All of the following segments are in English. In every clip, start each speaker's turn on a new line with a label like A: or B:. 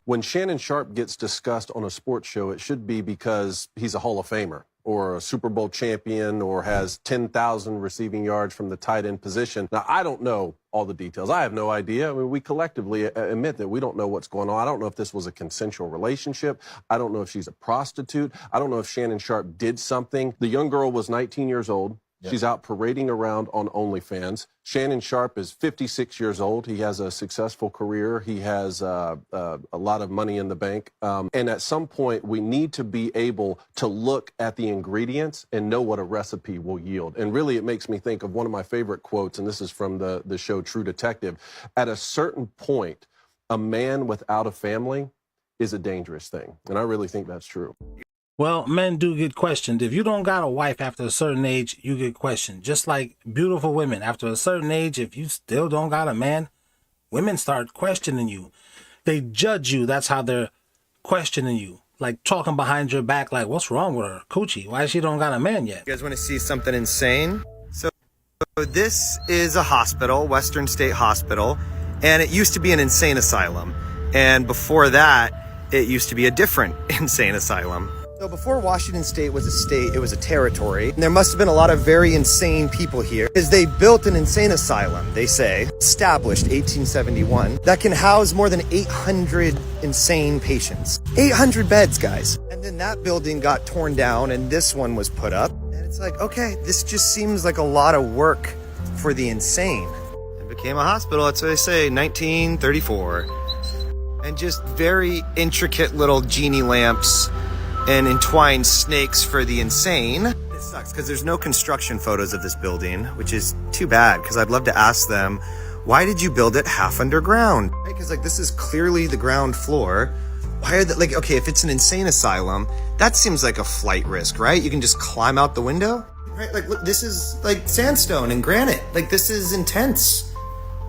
A: When Shannon Sharpe gets discussed on a sports show, it should be because he's a Hall of Famer or a Super Bowl champion or has 10,000 receiving yards from the tight end position. Now, I don't know all the details. I have no idea. I mean, we collectively admit that we don't know what's going on. I don't know if this was a consensual relationship. I don't know if she's a prostitute. I don't know if Shannon Sharpe did something. The young girl was 19 years old. Yep. She's out parading around on OnlyFans. Shannon Sharpe is 56 years old. He has a successful career. He has a lot of money in the bank. And at some point, we need to be able to look at the ingredients and know what a recipe will yield. And really, it makes me think of one of my favorite quotes, and this is from the show True Detective. At a certain point, a man without a family is a dangerous thing. And I really think that's true.
B: Well, men do get questioned. If you don't got a wife after a certain age, you get questioned. Just like beautiful women, after a certain age, if you still don't got a man, women start questioning you. They judge you. That's how they're questioning you. Like talking behind your back, like, what's wrong with her? Coochie, why she don't got a man yet?
C: You guys want to see something insane? So this is a hospital, Western State Hospital, and it used to be an insane asylum. And before that, it used to be a different insane asylum. So before Washington State was a state, it was a territory. And there must have been a lot of very insane people here because they built an insane asylum, they say, established 1871, that can house more than 800 insane patients. 800 beds, guys. And then that building got torn down and this one was put up. And it's like, okay, this just seems like a lot of work for the insane. It became a hospital, that's what they say, 1934. And just very intricate little genie lamps and entwined snakes for the insane. It sucks because there's no construction photos of this building, which is too bad because I'd love to ask them, why did you build it half underground? Right? Because like this is clearly the ground floor. Why are they like, okay, if it's an insane asylum, that seems like a flight risk, right? You can just climb out the window, right? Like look, this is like sandstone and granite. Like this is intense.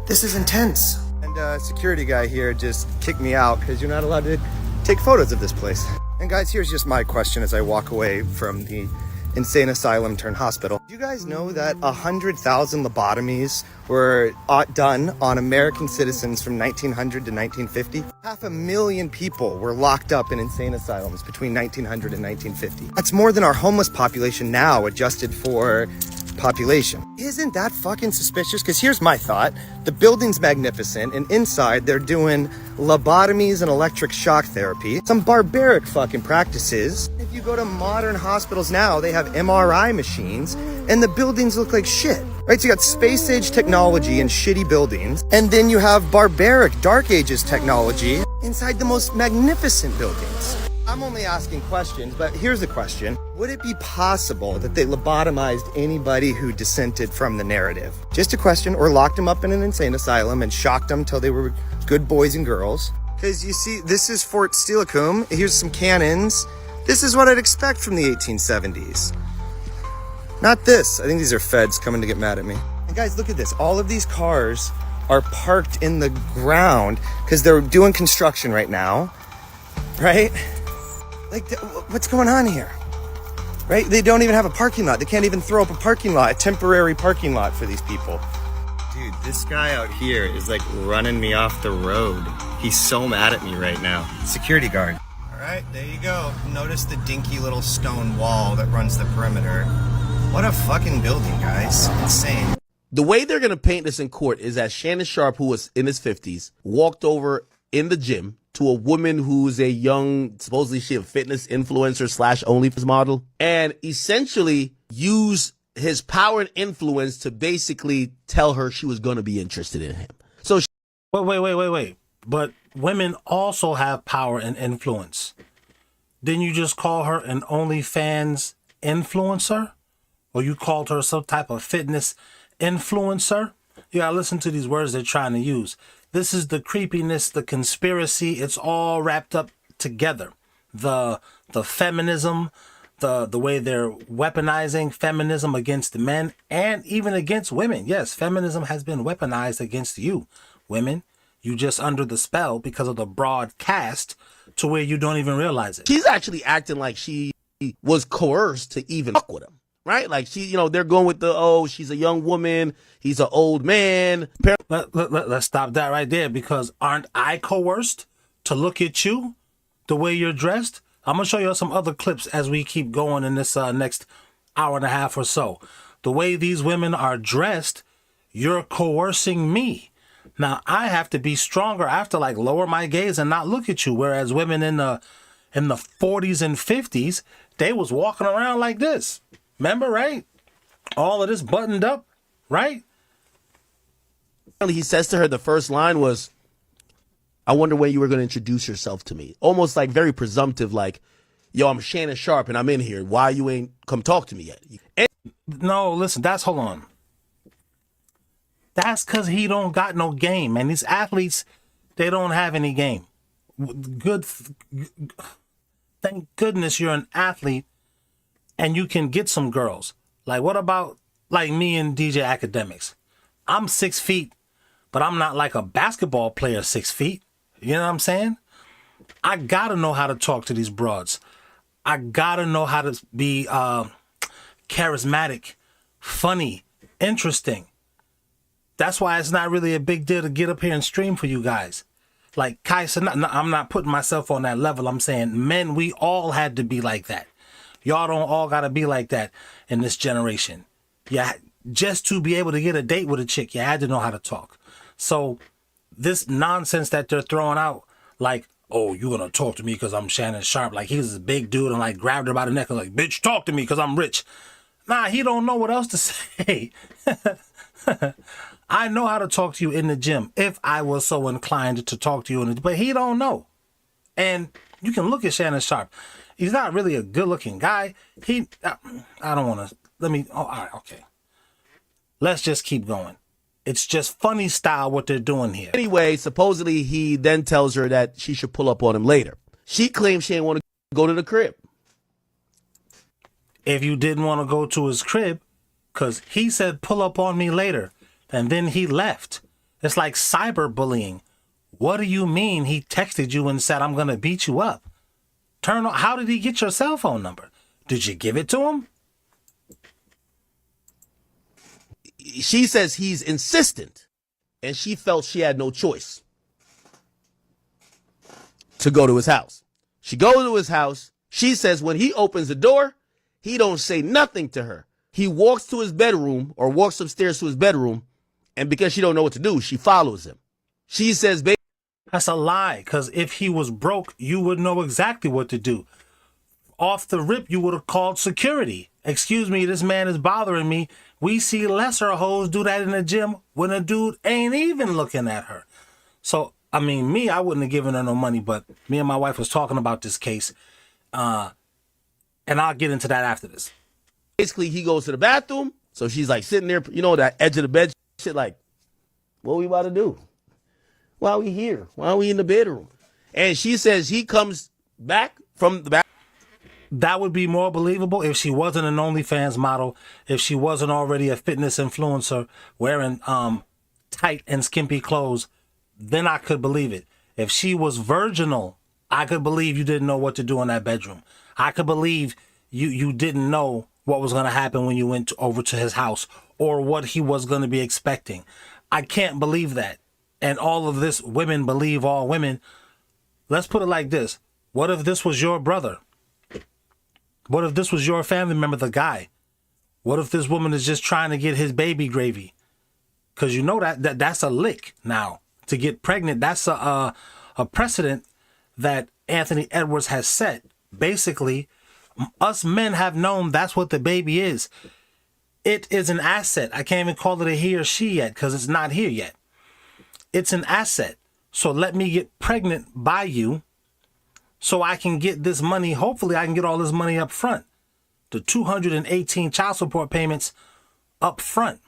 C: This is intense. And security guy here just kicked me out because you're not allowed to take photos of this place. And guys, here's just my question as I walk away from the insane asylum turned hospital. Do you guys know that 100,000 lobotomies were done on American citizens from 1900 to 1950? 500,000 people were locked up in insane asylums between 1900 and 1950. That's more than our homeless population now, adjusted for population. Isn't that fucking suspicious? Because here's my thought. The building's magnificent, and inside they're doing lobotomies and electric shock therapy. Some barbaric fucking practices. If you go to modern hospitals now, they have MRI machines, and the buildings look like shit. Right, so you got space age technology in shitty buildings, and then you have barbaric Dark Ages technology inside the most magnificent buildings. I'm only asking questions, but here's the question. Would it be possible that they lobotomized anybody who dissented from the narrative? Just a question, or locked them up in an insane asylum and shocked them till they were good boys and girls? Because you see, this is Fort Steilacoom. Here's some cannons. This is what I'd expect from the 1870s. Not this. I think these are feds coming to get mad at me. And guys, look at this. All of these cars are parked in the ground because they're doing construction right now, right? Like, what's going on here? Right? They don't even have a parking lot. They can't even throw up a parking lot, a temporary parking lot for these people. Dude, this guy out here is like running me off the road. He's so mad at me right now. Security guard. All right, there you go. Notice the dinky little stone wall that runs the perimeter. What a fucking building, guys. Insane.
D: The way they're going to paint this in court is that Shannon Sharpe, who was in his 50s, walked over in the gym to a woman who's a young, supposedly she a fitness influencer / OnlyFans model, and essentially used his power and influence to basically tell her she was going to be interested in him. So
B: Wait. But women also have power and influence. Didn't you just call her an OnlyFans influencer? Or you called her some type of fitness influencer? You gotta listen to these words they're trying to use. This is the creepiness, the conspiracy. It's all wrapped up together. The feminism, the way they're weaponizing feminism against men and even against women. Yes, feminism has been weaponized against you, women. You just under the spell because of the broadcast to where you don't even realize it.
D: She's actually acting like she was coerced to even fuck with him. Right? Like she, they're going with she's a young woman. He's an old man.
B: Let's stop that right there, because aren't I coerced to look at you, the way you're dressed. I'm going to show you some other clips as we keep going in this next hour and a half or so. The way these women are dressed, you're coercing me. Now, I have to be stronger. I have to like lower my gaze and not look at you. Whereas women in the 40s and 50s, they was walking around like this. Remember, right? All of this buttoned up, right?
D: He says to her, the first line was, I wonder when you were going to introduce yourself to me. Almost like very presumptive, like, yo, I'm Shannon Sharpe and I'm in here. Why you ain't come talk to me yet? And
B: no, listen, hold on. That's because he don't got no game. And these athletes, they don't have any game. Thank goodness you're an athlete and you can get some girls. Like, what about like me and DJ Academics? I'm 6 feet, but I'm not like a basketball player 6 feet. You know what I'm saying? I gotta know how to talk to these broads. I gotta know how to be charismatic, funny, interesting. That's why it's not really a big deal to get up here and stream for you guys. Like Kai said, I'm not putting myself on that level. I'm saying men, we all had to be like that. Y'all don't all gotta be like that in this generation. Yeah, just to be able to get a date with a chick, you had to know how to talk. So this nonsense that they're throwing out, like, oh, you're gonna talk to me because I'm Shannon Sharpe, like he's this big dude and like grabbed her by the neck and like, bitch, talk to me because I'm rich. Nah, he don't know what else to say. I know how to talk to you in the gym if I was so inclined to talk to you, but he don't know. And you can look at Shannon Sharpe. He's not really a good-looking guy. I don't want to, all right, okay. Let's just keep going. It's just funny style what they're doing here.
D: anyway, supposedly he then tells her that she should pull up on him later. She claims she didn't want to go to the crib.
B: If you didn't want to go to his crib, because he said pull up on me later, and then he left. It's like cyberbullying. What do you mean he texted you and said, I'm going to beat you up? How did he get your cell phone number? Did you give it to him?
D: She says he's insistent, and she felt she had no choice to go to his house. She goes to his house. She says when he opens the door, he don't say nothing to her. He walks to his bedroom or walks upstairs to his bedroom, and because she don't know what to do, she follows him. She says, baby,
B: That's a lie, because if he was broke, you would know exactly what to do. Off the rip, you would have called security. Excuse me, this man is bothering me. We see lesser hoes do that in the gym when a dude ain't even looking at her. So, I mean, I wouldn't have given her no money, but me and my wife was talking about this case. And I'll get into that after this.
D: basically he goes to the bathroom. So she's like sitting there, that edge of the bed shit, like, what we about to do? Why are we here? Why are we in the bedroom? And she says he comes back from the back.
B: That would be more believable if she wasn't an OnlyFans model, if she wasn't already a fitness influencer wearing tight and skimpy clothes, then I could believe it. If she was virginal, I could believe you didn't know what to do in that bedroom. I could believe you didn't know what was going to happen when you went over to his house or what he was going to be expecting. I can't believe that. And all of this, women believe all women. Let's put it like this. What if this was your brother? What if this was your family member, the guy? What if this woman is just trying to get his baby gravy? Because you know that's a lick now. To get pregnant, that's a precedent that Anthony Edwards has set. Basically, us men have known that's what the baby is. It is an asset. I can't even call it a he or she yet because it's not here yet. It's an asset. So let me get pregnant by you so I can get this money. Hopefully I can get all this money up front. The 218 child support payments up front.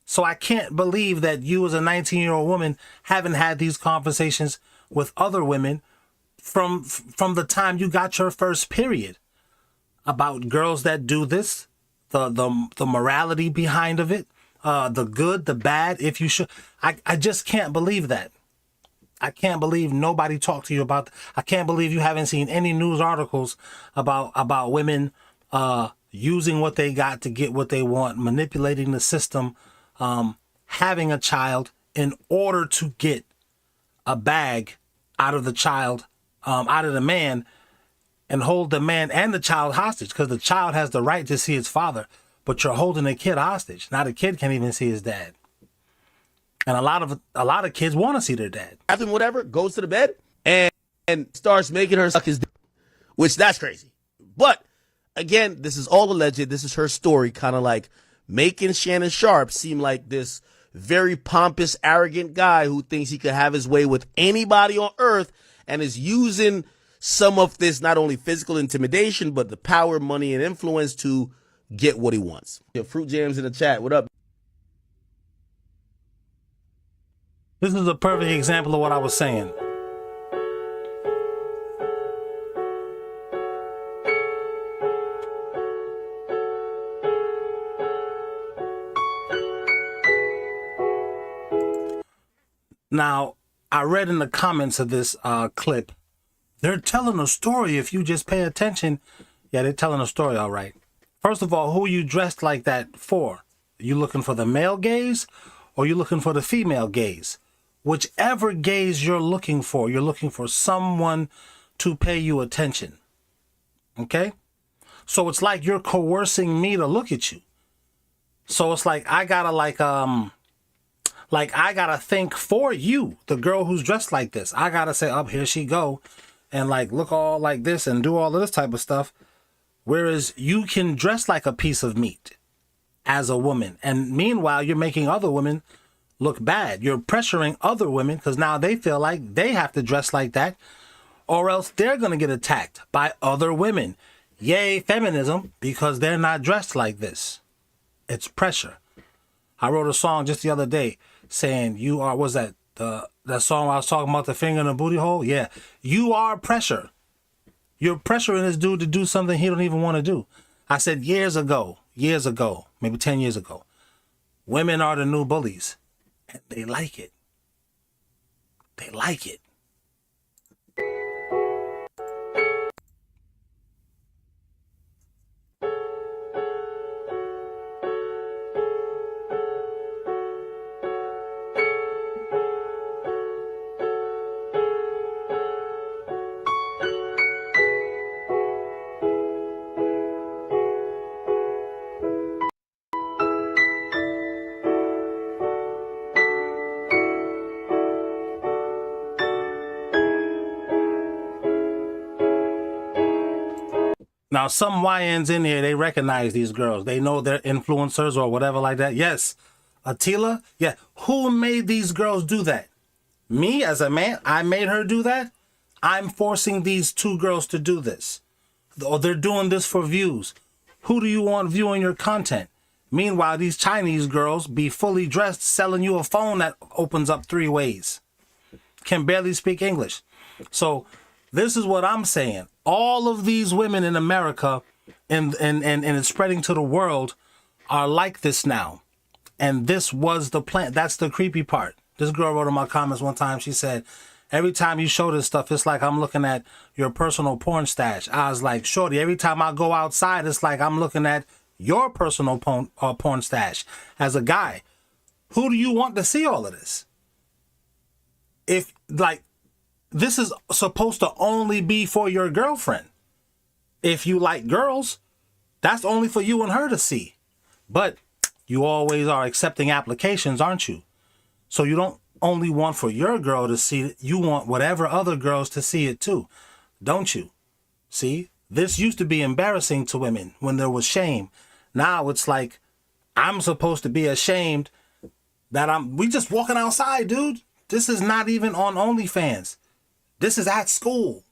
B: So I can't believe that you as a 19-year-old woman haven't had these conversations with other women from the time you got your first period about girls that do this, the morality behind of it, the good, the bad, if you should. I just can't believe that. I can't believe nobody talked to you about. I can't believe you haven't seen any news articles about women using what they got to get what they want, manipulating the system, having a child in order to get a bag out of the child, out of the man, and hold the man and the child hostage, because the child has the right to see its father, but you're holding the kid hostage. Now the kid can't even see his dad. And a lot of kids want to see their dad.
D: After whatever, goes to the bed and starts making her suck his dick, which that's crazy. But again, this is all alleged. This is her story, kind of like making Shannon Sharpe seem like this very pompous, arrogant guy who thinks he could have his way with anybody on earth and is using some of this, not only physical intimidation, but the power, money, and influence to get what he wants. Fruit Jams in the chat. What up?
B: This is a perfect example of what I was saying. Now, I read in the comments of this clip, they're telling a story. If you just pay attention, yeah, they're telling a story, all right. First of all, who you dressed like that for? You looking for the male gaze or you looking for the female gaze? Whichever gaze you're looking for someone to pay you attention. Okay? So it's like you're coercing me to look at you. So it's like I gotta I gotta think for you, the girl who's dressed like this. I gotta say, up here she go, and like look all like this and do all of this type of stuff. Whereas you can dress like a piece of meat as a woman, and meanwhile you're making other women look bad. You're pressuring other women because now they feel like they have to dress like that, or else they're gonna get attacked by other women. Yay, feminism, because they're not dressed like this. It's pressure. I wrote a song just the other day saying you are, was that that song I was talking about, the finger in the booty hole? Yeah. You are pressure. You're pressuring this dude to do something he don't even want to do. I said years ago, maybe 10 years ago, women are the new bullies. And they like it. They like it. Now, some YNs in here, they recognize these girls. They know they're influencers or whatever like that. Yes. Attila? Yeah. Who made these girls do that? Me as a man? I made her do that? I'm forcing these two girls to do this. Or they're doing this for views. Who do you want viewing your content? Meanwhile, these Chinese girls be fully dressed selling you a phone that opens up 3 ways. Can barely speak English. So this is what I'm saying. All of these women in America and it's spreading to the world are like this now. And this was the plan. That's the creepy part. This girl wrote in my comments one time, she said, every time you show this stuff, it's like I'm looking at your personal porn stash. I was like, shorty, every time I go outside, it's like I'm looking at your personal porn stash. As a guy, who do you want to see all of this? If, like, this is supposed to only be for your girlfriend. If you like girls, that's only for you and her to see. But you always are accepting applications, aren't you? So you don't only want for your girl to see it, you want whatever other girls to see it too, don't you? See, this used to be embarrassing to women when there was shame. Now it's like, I'm supposed to be ashamed that we just walking outside, dude. This is not even on OnlyFans. This is at school.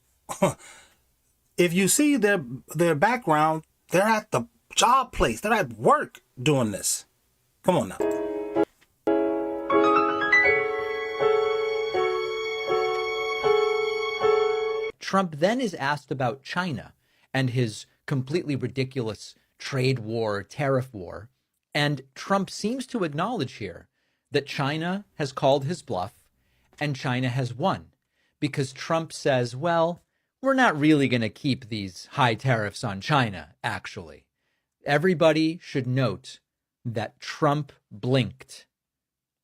B: If you see their background, they're at the job place. They're at work doing this. Come on now.
E: Trump then is asked about China and his completely ridiculous trade war, tariff war. And Trump seems to acknowledge here that China has called his bluff and China has won. Because Trump says, well, we're not really going to keep these high tariffs on China, actually. Everybody should note that Trump blinked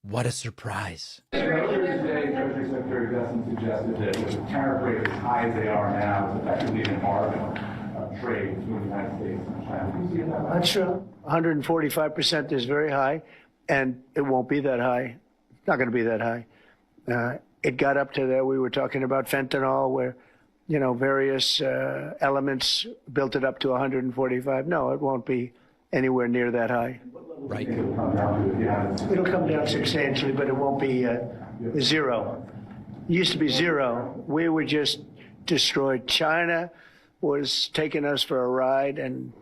E: What a surprise.
F: Earlier today, Treasury Secretary Gusson suggested that with the tariff rates as high as they are now, it's effectively an embargo of trade between the United States and China. Do you see it that way?
G: That's true. 145% is very high, and it won't be that high. It's not going to be that high. It got up to there. We were talking about fentanyl, where, you know, various elements built it up to 145. No, it won't be anywhere near that high.
E: Right.
G: It'll come down substantially, but it won't be zero. It used to be zero. We were just destroyed. China was taking us for a ride, and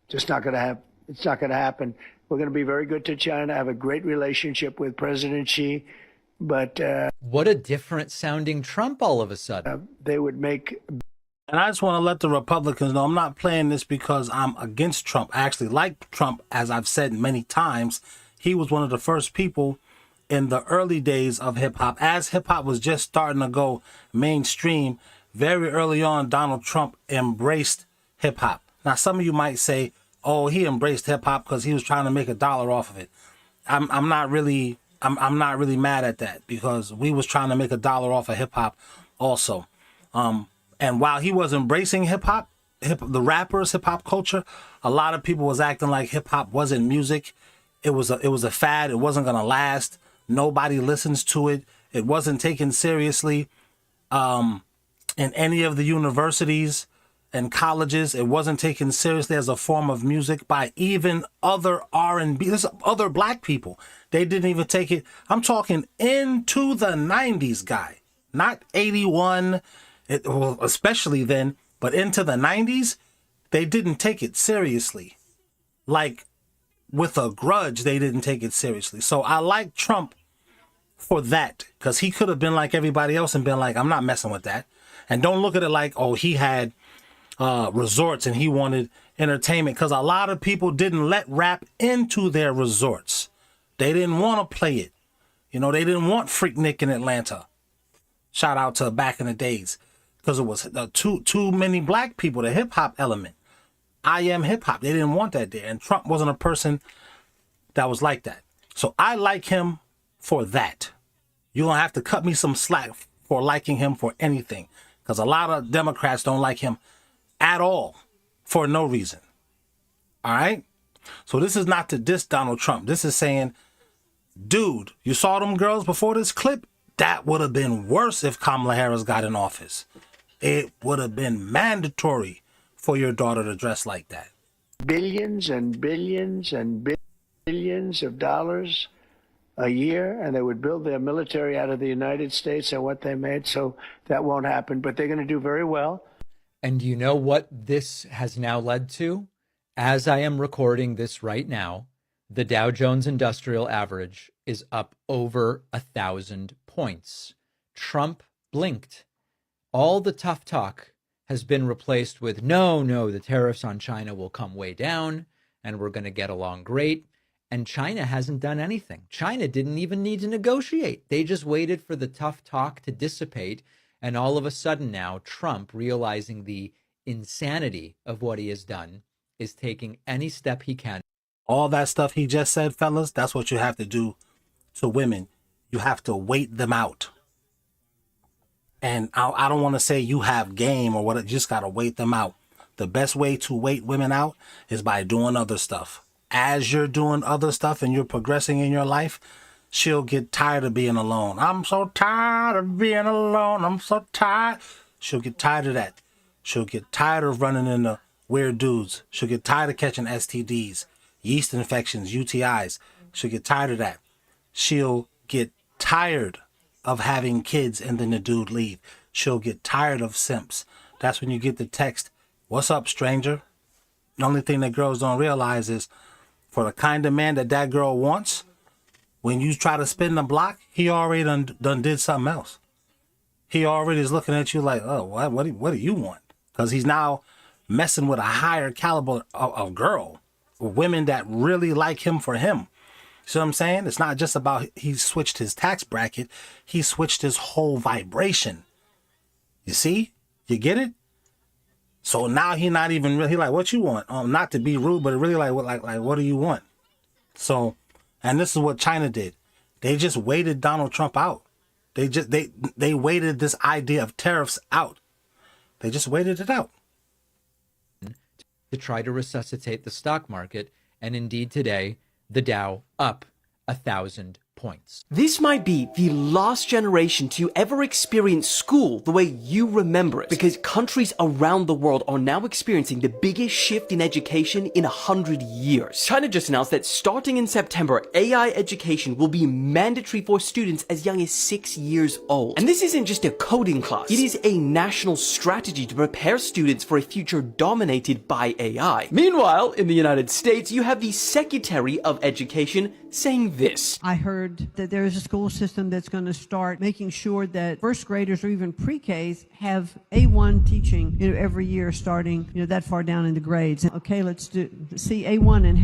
G: just not going to happen. It's not going to happen. We're going to be very good to China. I have a great relationship with President Xi, but
E: What a different sounding Trump all of a sudden.
G: they would make.
B: And I just want to let the Republicans know I'm not playing this because I'm against Trump. I actually like Trump, as I've said many times. He was one of the first people in the early days of hip hop. As hip hop was just starting to go mainstream, very early on, Donald Trump embraced hip hop. Now, some of you might say, oh, he embraced hip hop because he was trying to make $1 off of it. I'm not really mad at that, because we was trying to make $1 off of hip hop also. And while he was embracing hip hop, the rappers, hip hop culture, a lot of people was acting like hip hop wasn't music. It was a fad. It wasn't gonna last. Nobody listens to it. It wasn't taken seriously in any of the universities and colleges. It wasn't taken seriously as a form of music by even other R&B, other black people. They didn't even take it. I'm talking into the 90s, guy, not 81. Well, especially then, but into the 90s, they didn't take it seriously. Like, with a grudge, they didn't take it seriously. So I like Trump for that, because he could have been like everybody else and been like, I'm not messing with that. And don't look at it like, oh, he had resorts and he wanted entertainment, because a lot of people didn't let rap into their resorts. They didn't want to play it. You know, they didn't want Freaknik in Atlanta. Shout out to back in the days. Because it was too many black people, the hip hop element. I am hip hop. They didn't want that there. And Trump wasn't a person that was like that. So I like him for that. You're going to have to cut me some slack for liking him for anything. Because a lot of Democrats don't like him at all for no reason. All right? So this is not to diss Donald Trump. This is saying, dude, you saw them girls before this clip? That would have been worse if Kamala Harris got in office. It would have been mandatory for your daughter to dress like that.
G: Billions and billions and billions of dollars a year, and they would build their military out of the United States and what they made. So that won't happen, but they're going to do very well.
E: And you know what this has now led to? As I am recording this right now, the Dow Jones Industrial Average is up over 1,000 points. Trump blinked. All the tough talk has been replaced with, no, the tariffs on China will come way down and we're going to get along great. And China hasn't done anything. China didn't even need to negotiate. They just waited for the tough talk to dissipate. And all of a sudden now, Trump, realizing the insanity of what he has done, is taking any step he can.
B: All that stuff he just said, fellas, that's what you have to do to women. You have to wait them out. And I don't want to say you have game or what, you just got to wait them out. The best way to wait women out is by doing other stuff. As you're doing other stuff and you're progressing in your life, she'll get tired of being alone. I'm so tired of being alone. I'm so tired. She'll get tired of that. She'll get tired of running into weird dudes. She'll get tired of catching STDs, yeast infections, UTIs. She'll get tired of that. She'll get tired of having kids and then the dude leave. She'll get tired of simps. That's when you get the text, "What's up, stranger?" The only thing that girls don't realize is, for the kind of man that that girl wants, when you try to spin the block, he already done did something else. He already is looking at you like, oh, what do you want? Because he's now messing with a higher caliber of girl, women that really like him for him. See what I'm saying? It's not just about he switched his tax bracket. He switched his whole vibration. You see? You get it? So now he not even really like, what you want? Not to be rude, but really like what do you want? So, and this is what China did. They just waited Donald Trump out. They waited this idea of tariffs out. They just waited it out.
E: To try to resuscitate the stock market, and indeed today, the Dow up 1,000 points.
H: This might be the last generation to ever experience school the way you remember it, because countries around the world are now experiencing the biggest shift in education in 100 years. China just announced that starting in September, AI education will be mandatory for students as young as 6 years old. And this isn't just a coding class, it is a national strategy to prepare students for a future dominated by AI. Meanwhile, in the United States, you have the Secretary of Education saying this.
I: I heard that there is a school system that's going to start making sure that first graders or even pre-Ks have A1 teaching, every year starting, that far down in the grades. Okay, let's see A1 and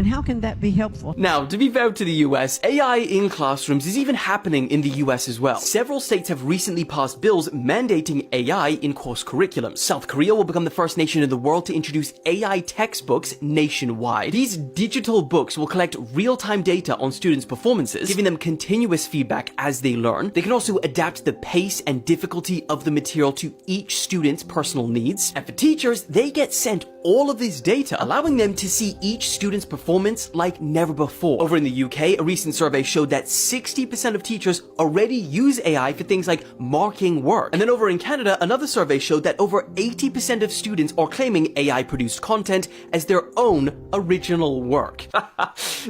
I: how can that be helpful?
H: Now, to be fair to the US, AI in classrooms is even happening in the US as well. Several states have recently passed bills mandating AI in course curriculums. South Korea will become the first nation in the world to introduce AI textbooks nationwide. These digital books will collect real-time data on students' performances, giving them continuous feedback as they learn. They can also adapt the pace and difficulty of the material to each student's personal needs. And for teachers, they get sent all of this data, allowing them to see each student's performance like never before. Over in the UK, a recent survey showed that 60% of teachers already use AI for things like marking work. And then over in Canada, another survey showed that over 80% of students are claiming AI-produced content as their own original work.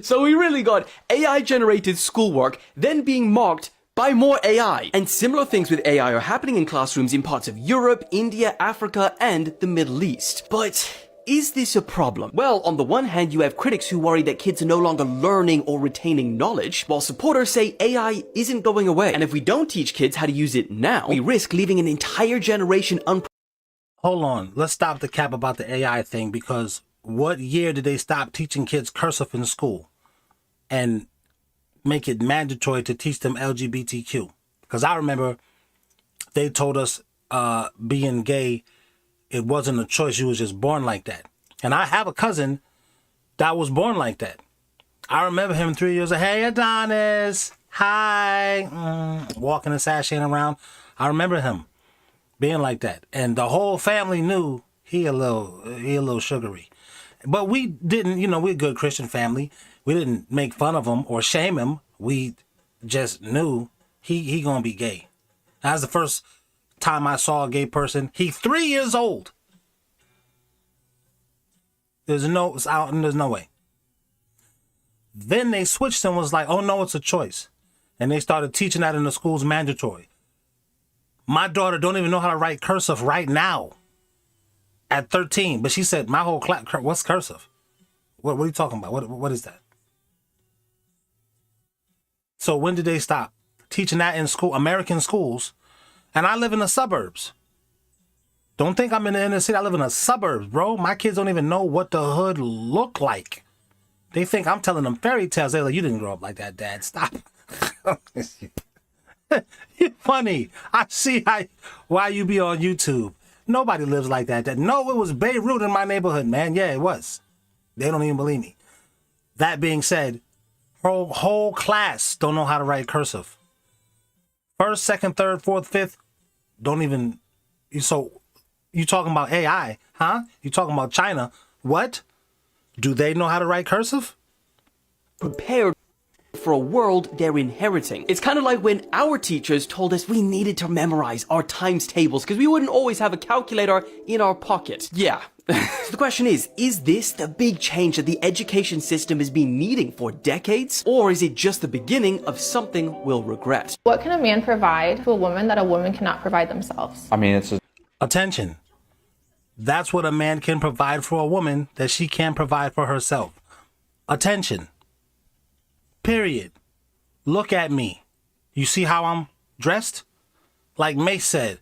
H: So we really got AI-generated schoolwork then being marked by more AI. And similar things with AI are happening in classrooms in parts of Europe, India, Africa, and the Middle East. But is this a problem? Well, on the one hand, you have critics who worry that kids are no longer learning or retaining knowledge, while supporters say AI isn't going away. And if we don't teach kids how to use it now, we risk leaving an entire generation
B: Hold on. Let's stop the cap about the AI thing, because what year did they stop teaching kids cursive in school and make it mandatory to teach them LGBTQ? Because I remember they told us being gay, it wasn't a choice. You was just born like that. And I have a cousin that was born like that. I remember him 3 years ago. Hey, Adonis. Hi. Walking and sashaying around. I remember him being like that. And the whole family knew he a little sugary. But we didn't, we're a good Christian family. We didn't make fun of him or shame him. We just knew he gonna be gay. That was the first time I saw a gay person. He's 3 years old. There's no way. Then they switched and was like, oh no, it's a choice. And they started teaching that in the schools mandatory. My daughter don't even know how to write cursive right now at 13. But she said, my whole class, what's cursive? What are you talking about? What is that? So when did they stop teaching that in school, American schools? And I live in the suburbs. Don't think I'm in the inner city. I live in the suburbs, bro. My kids don't even know what the hood look like. They think I'm telling them fairy tales. They're like, you didn't grow up like that, Dad. Stop. You're funny. I see why you be on YouTube. Nobody lives like that. No, it was Beirut in my neighborhood, man. Yeah, it was. They don't even believe me. That being said, whole class don't know how to write cursive. First, second, third, fourth, fifth, don't even. So you talking about AI, huh? You talking about China? What? Do they know how to write cursive?
H: Prepared for a world they're inheriting. It's kind of like when our teachers told us we needed to memorize our times tables because we wouldn't always have a calculator in our pocket. Yeah. So the question is this the big change that the education system has been needing for decades? Or is it just the beginning of something we'll regret?
J: What can a man provide to a woman that a woman cannot provide themselves?
K: I mean,
B: Attention. That's what a man can provide for a woman that she can't provide for herself. Attention. Period. Look at me. You see how I'm dressed? Like Mace said,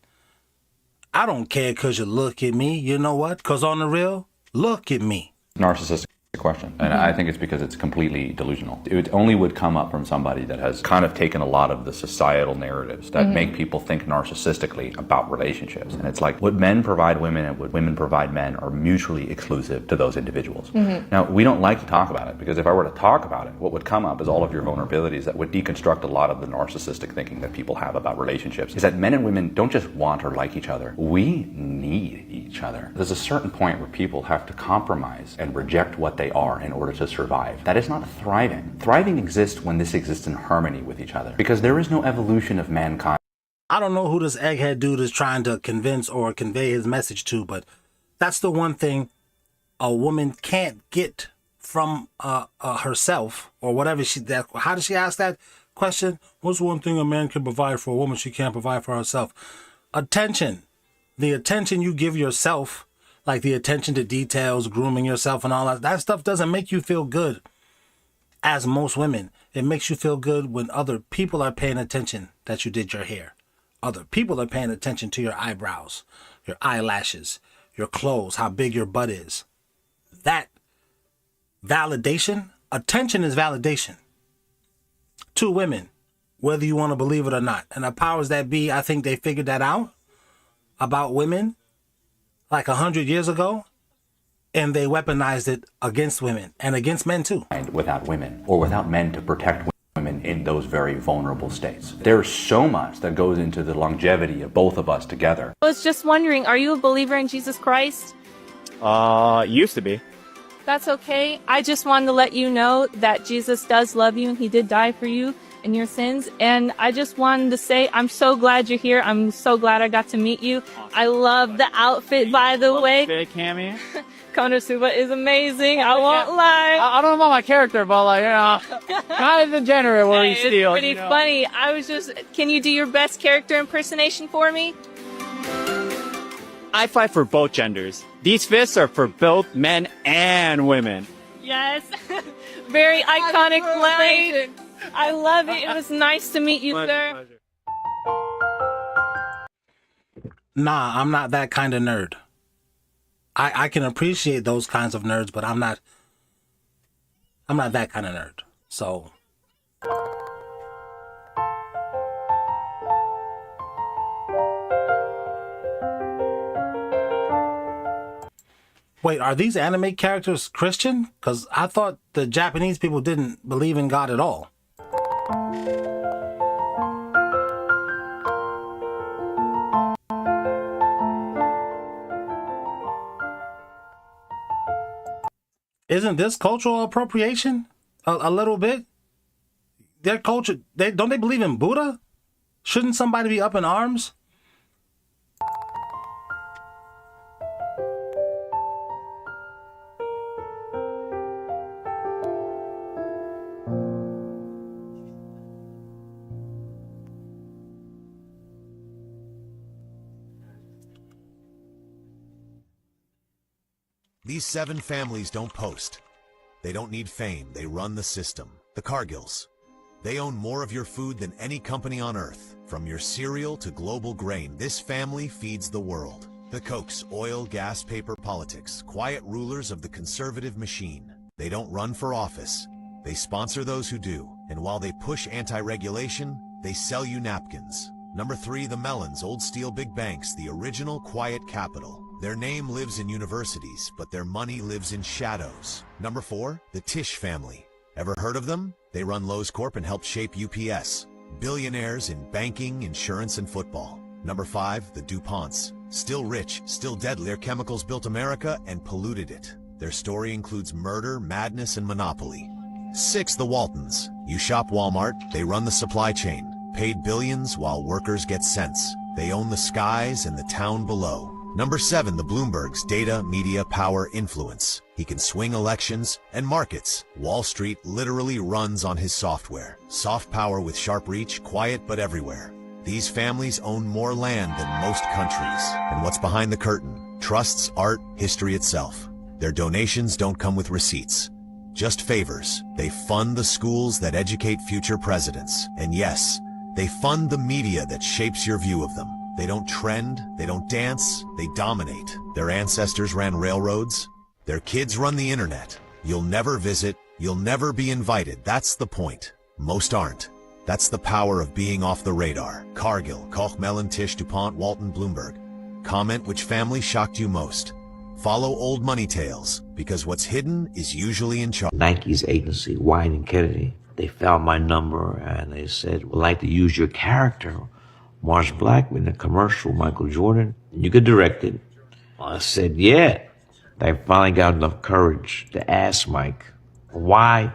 B: I don't care because you look at me. You know what? Because on the real, look at me.
K: narcissistic. question, and I think it's because it's completely delusional. It only would come up from somebody that has kind of taken a lot of the societal narratives that make people think narcissistically about relationships, and it's like what men provide women and what women provide men are mutually exclusive to those individuals. Now, we don't like to talk about it, because if I were to talk about it, what would come up is all of your vulnerabilities that would deconstruct a lot of the narcissistic thinking that people have about relationships, is that men and women don't just want or like each other, we need each other. There's a certain point where people have to compromise and reject what they are in order to survive. That is not thriving. Thriving exists when this exists in harmony with each other, because there is no evolution of mankind.
B: I don't know who this egghead dude is trying to convince or convey his message to, but that's the one thing a woman can't get from herself or whatever how does she ask that question? What's one thing a man can provide for a woman she can't provide for herself? Attention. The attention you give yourself, like the attention to details, grooming yourself and all that stuff doesn't make you feel good. As most women, it makes you feel good when other people are paying attention that you did your hair. Other people are paying attention to your eyebrows, your eyelashes, your clothes, how big your butt is. That validation, attention is validation to women, whether you want to believe it or not. And the powers that be, I think they figured that out about women like 100 years ago, and they weaponized it against women and against men too.
K: Without women, or without men to protect women in those very vulnerable states. There's so much that goes into the longevity of both of us together.
L: I was just wondering, are you a believer in Jesus Christ?
M: Used to be.
L: That's okay. I just wanted to let you know that Jesus does love you and he did die for you and your sins. And I just wanted to say, I'm so glad you're here. I'm so glad I got to meet you. I love the outfit, by the way.
M: Big Cammy.
L: Konosuba is amazing. I won't lie.
M: I don't know about my character, but like, you know, kind of degenerate where he steals.
L: It's pretty funny. I was just, can you do your best character impersonation for me?
M: I fight for both genders. These fists are for both men and women.
L: Yes. Very iconic line. I love it. It was nice to meet you, sir.
B: Nah, I'm not that kind of nerd. I can appreciate those kinds of nerds, but I'm not that kind of nerd. So wait, are these anime characters Christian? Because I thought the Japanese people didn't believe in God at all. Isn't this cultural appropriation? A little bit? Their culture, don't they believe in Buddha? Shouldn't somebody be up in arms?
N: These 7 families don't post. They don't need fame. They run the system. The Cartels. They own more of your food than any company on earth. From your cereal to global grain, this family feeds the world. The Kochs, oil, gas, paper, politics. Quiet rulers of the conservative machine. They don't run for office. They sponsor those who do. And while they push anti-regulation, they sell you napkins. Number 3, the Mellons, old steel big banks, the original quiet capital. Their name lives in universities, but their money lives in shadows. Number 4, the Tisch family. Ever heard of them? They run Lowe's Corp and helped shape UPS. Billionaires in banking, insurance, and football. Number 5, the DuPonts. Still rich, still deadly. Their chemicals built America and polluted it. Their story includes murder, madness, and monopoly. 6, the Waltons. You shop Walmart, they run the supply chain. Paid billions while workers get cents. They own the skies and the town below. Number 7, the Bloombergs, data, media, power, influence. He can swing elections and markets. Wall Street literally runs on his software. Soft power with sharp reach, quiet but everywhere. These families own more land than most countries. And what's behind the curtain? Trusts, art, history itself. Their donations don't come with receipts. Just favors. They fund the schools that educate future presidents. And yes, they fund the media that shapes your view of them. They don't trend, they don't dance, they dominate. Their ancestors ran railroads, their kids run the internet. You'll never visit, you'll never be invited. That's the point. Most aren't. That's the power of being off the radar. Cargill, Koch, Mellon, Tisch, DuPont, Walton, Bloomberg. Comment which family shocked you most. Follow old money tales, because what's hidden is usually in charge.
O: Nike's agency, White and Kennedy, they found my number and they said, we'd like to use your character, Mars Blackman, in a commercial, Michael Jordan. You could direct it. I said, yeah. They finally got enough courage to ask Mike, why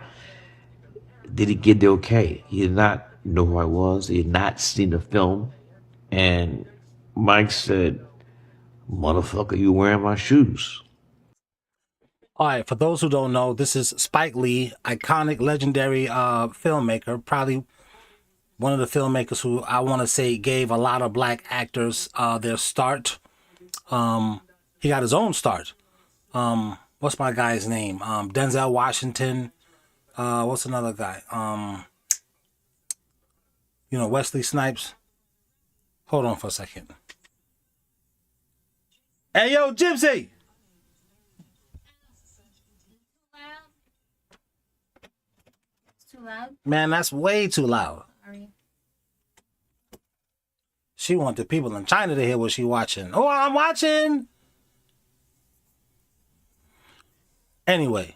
O: did he get the okay? He did not know who I was. He had not seen the film. And Mike said, motherfucker, you wearing my shoes.
B: All right, for those who don't know, this is Spike Lee, iconic, legendary filmmaker, probably one of the filmmakers who I want to say gave a lot of black actors their start. He got his own start. What's my guy's name? Denzel Washington. What's another guy? Wesley Snipes. Hold on for a second. Hey, yo, Gypsy!
P: It's too loud?
B: Man, that's way too loud.
P: Sorry.
B: She want the people in China to hear what she watching. Oh, I'm watching! Anyway.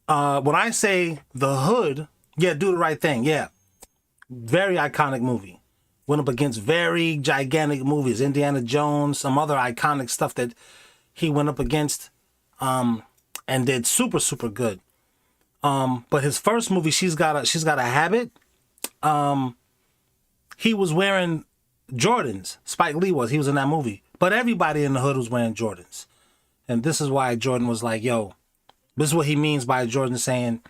B: When I say The Hood, yeah, Do the Right Thing, yeah. Very iconic movie. Went up against very gigantic movies. Indiana Jones, some other iconic stuff that he went up against and did super, super good. But his first movie, She's Got a Habit, he was wearing Jordans. Spike Lee was. He was in that movie. But everybody in the hood was wearing Jordans. And this is why Jordan was like, yo, this is what he means by Jordan saying,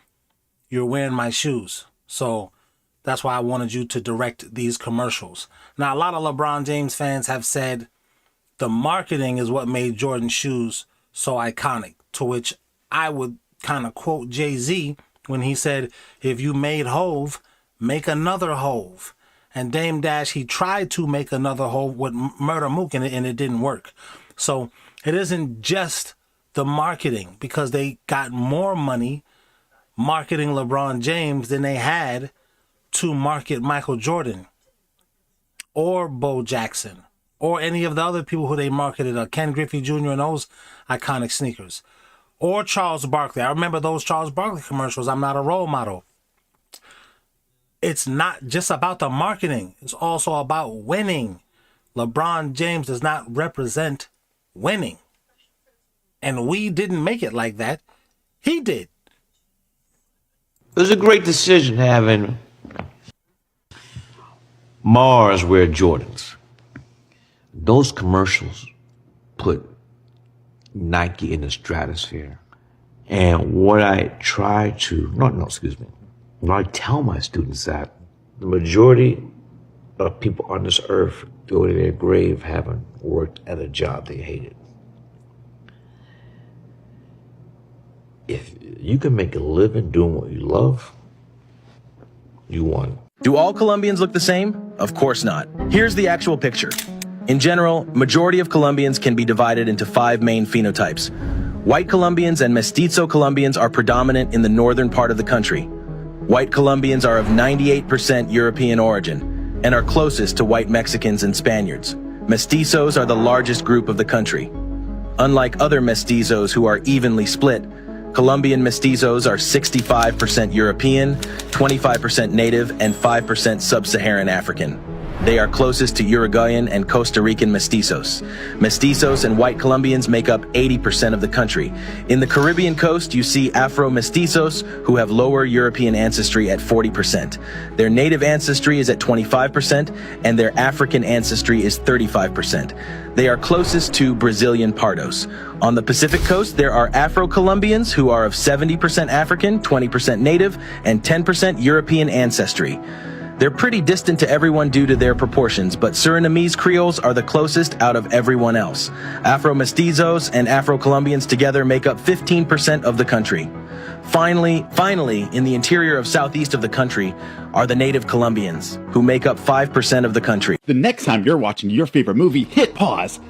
B: you're wearing my shoes. So that's why I wanted you to direct these commercials. Now, a lot of LeBron James fans have said the marketing is what made Jordan's shoes so iconic, to which I would kind of quote Jay-Z when he said, if you made Hove, make another Hove. And Dame Dash, he tried to make another Hove with Murder Mook in it, and it didn't work. So it isn't just the marketing, because they got more money marketing LeBron James than they had to market Michael Jordan or Bo Jackson or any of the other people who they marketed, Ken Griffey Jr. and those iconic sneakers, or Charles Barkley. I remember those Charles Barkley commercials, I'm not a role model. It's not just about the marketing. It's also about winning. LeBron James does not represent winning. And we didn't make it like that. He did.
O: It was a great decision having Mars wear Jordans. Those commercials put Nike in the stratosphere. And what I try to, what I tell my students that the majority of people on this earth go to their grave having worked at a job they hated. If you can make a living doing what you love, you won.
Q: Do all Colombians look the same? Of course not. Here's the actual picture. In general, majority of Colombians can be divided into 5 main phenotypes. White Colombians and Mestizo Colombians are predominant in the northern part of the country. White Colombians are of 98% European origin and are closest to white Mexicans and Spaniards. Mestizos are the largest group of the country. Unlike other mestizos who are evenly split, Colombian mestizos are 65% European, 25% native, and 5% sub-Saharan African. They are closest to Uruguayan and Costa Rican mestizos. Mestizos and white Colombians make up 80% of the country. In the Caribbean coast, you see Afro-mestizos who have lower European ancestry at 40%. Their native ancestry is at 25%, and their African ancestry is 35%. They are closest to Brazilian Pardos. On the Pacific coast, there are Afro-Colombians who are of 70% African, 20% native, and 10% European ancestry. They're pretty distant to everyone due to their proportions, but Surinamese Creoles are the closest out of everyone else. Afro-Mestizos and Afro-Colombians together make up 15% of the country. Finally, in the interior of southeast of the country are the native Colombians, who make up 5% of the country.
M: The next time you're watching your favorite movie, hit pause.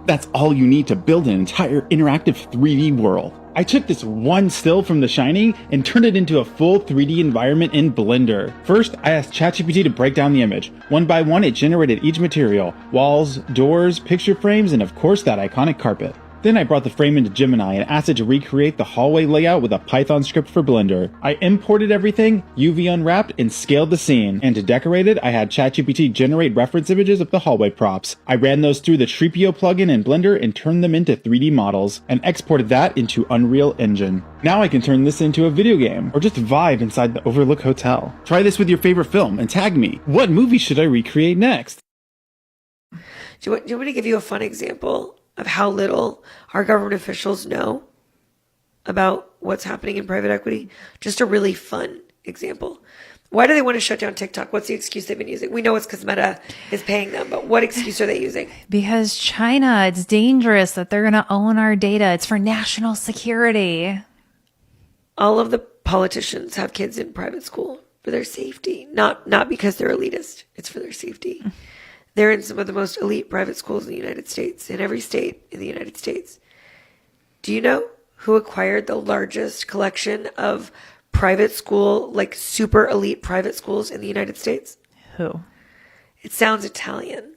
M: That's all you need to build an entire interactive 3D world.
R: I took this one still from The Shining and turned it into a full 3D environment in Blender. First, I asked ChatGPT to break down the image. One by one, it generated each material: walls, doors, picture frames, and of course that iconic carpet. Then I brought the frame into Gemini and asked it to recreate the hallway layout with a Python script for Blender. I imported everything, UV unwrapped, and scaled the scene. And to decorate it, I had ChatGPT generate reference images of the hallway props. I ran those through the Tripio plugin in Blender and turned them into 3D models, and exported that into Unreal Engine. Now I can turn this into a video game, or just vibe inside the Overlook Hotel. Try this with your favorite film and tag me. What movie should I recreate next?
S: Do you want me to give you a fun example of how little our government officials know about what's happening in private equity? Just a really fun example. Why do they want to shut down TikTok? What's the excuse they've been using? We know it's because Meta is paying them, but what excuse are they using?
T: Because China, it's dangerous that they're going to own our data. It's for national security.
S: All of the politicians have kids in private school for their safety, not because they're elitist. It's for their safety. They're in some of the most elite private schools in the United States, in every state in the United States. Do you know who acquired the largest collection of private school, like super elite private schools in the United States?
T: Who?
S: It sounds Italian.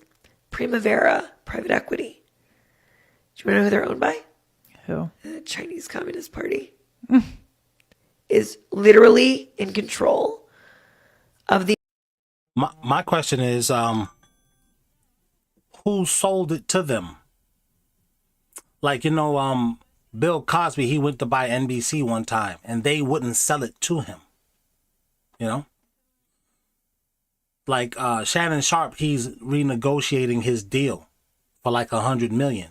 S: Primavera Private Equity. Do you want to know who they're owned by?
T: Who?
S: The Chinese Communist Party is literally in control of the...
B: My question is, who sold it to them? Like, Bill Cosby, he went to buy NBC one time and they wouldn't sell it to him. Like Shannon Sharpe, he's renegotiating his deal for like $100 million.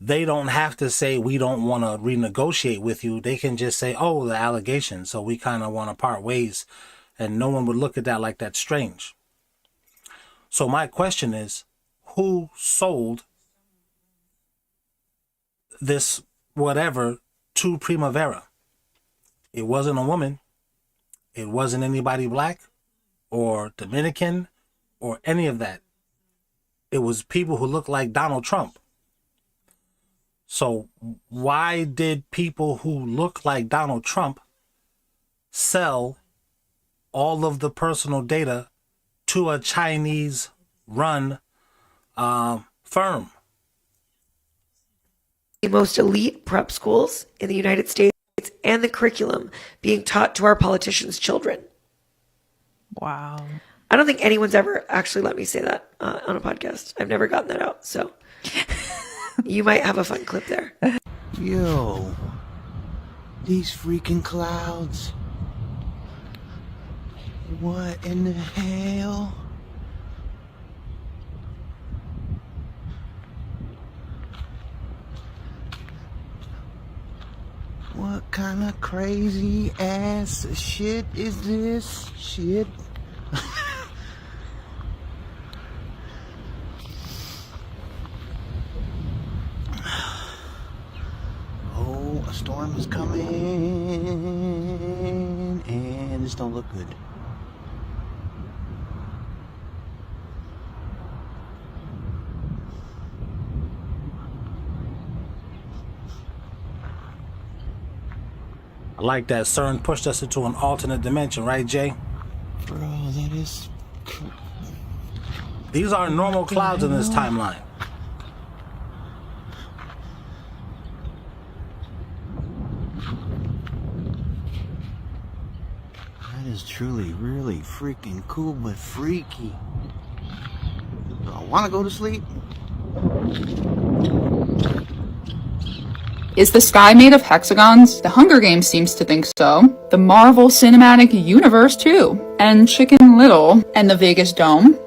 B: They don't have to say, we don't want to renegotiate with you. They can just say, oh, the allegation, so we kind of want to part ways. And no one would look at that like that's strange. So my question is, who sold this whatever to Primavera? It wasn't a woman. It wasn't anybody black or Dominican or any of that. It was people who looked like Donald Trump. So why did people who look like Donald Trump sell all of the personal data to a Chinese-run firm?
S: The most elite prep schools in the United States and the curriculum being taught to our politicians' children.
T: Wow.
S: I don't think anyone's ever actually let me say that on a podcast. I've never gotten that out, so you might have a fun clip there.
U: Yo, these freaking clouds. What in the hell? What kind of crazy ass shit is this? Shit. Oh, a storm is coming, and this don't look good.
B: I like that CERN pushed us into an alternate dimension, right, Jay?
U: Bro, that is...
B: These are normal clouds in this timeline.
U: That is truly, really freaking cool, but freaky. Do I want to go to sleep?
V: Is the sky made of hexagons? The Hunger Games seems to think so. The Marvel Cinematic Universe too. And Chicken Little. And the Vegas Dome.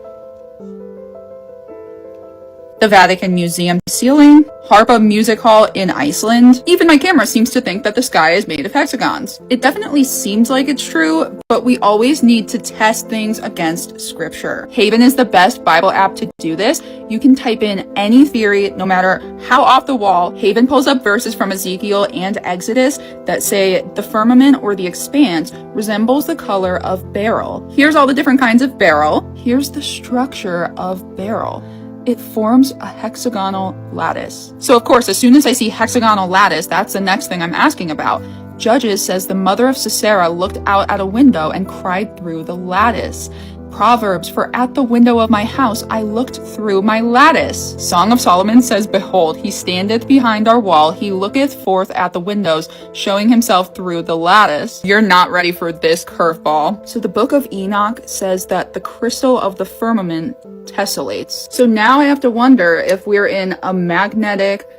V: The Vatican Museum ceiling. Harpa Music Hall in Iceland. Even my camera seems to think that the sky is made of hexagons. It definitely seems like it's true, but we always need to test things against scripture. Haven is the best Bible app to do this. You can type in any theory, no matter how off the wall. Haven pulls up verses from Ezekiel and Exodus that say the firmament or the expanse resembles the color of beryl. Here's all the different kinds of beryl. Here's the structure of beryl. it forms a hexagonal lattice. So of course, as soon as I see hexagonal lattice, that's the next thing I'm asking about. Judges says the mother of Sisera looked out at a window and cried through the lattice. Proverbs, for at the window of my house I looked through my lattice. Song of Solomon says, behold, he standeth behind our wall, he looketh forth at the windows, showing himself through the lattice. You're not ready for this curveball. So the book of Enoch says that the crystal of the firmament tessellates. So now I have to wonder if we're in a magnetic,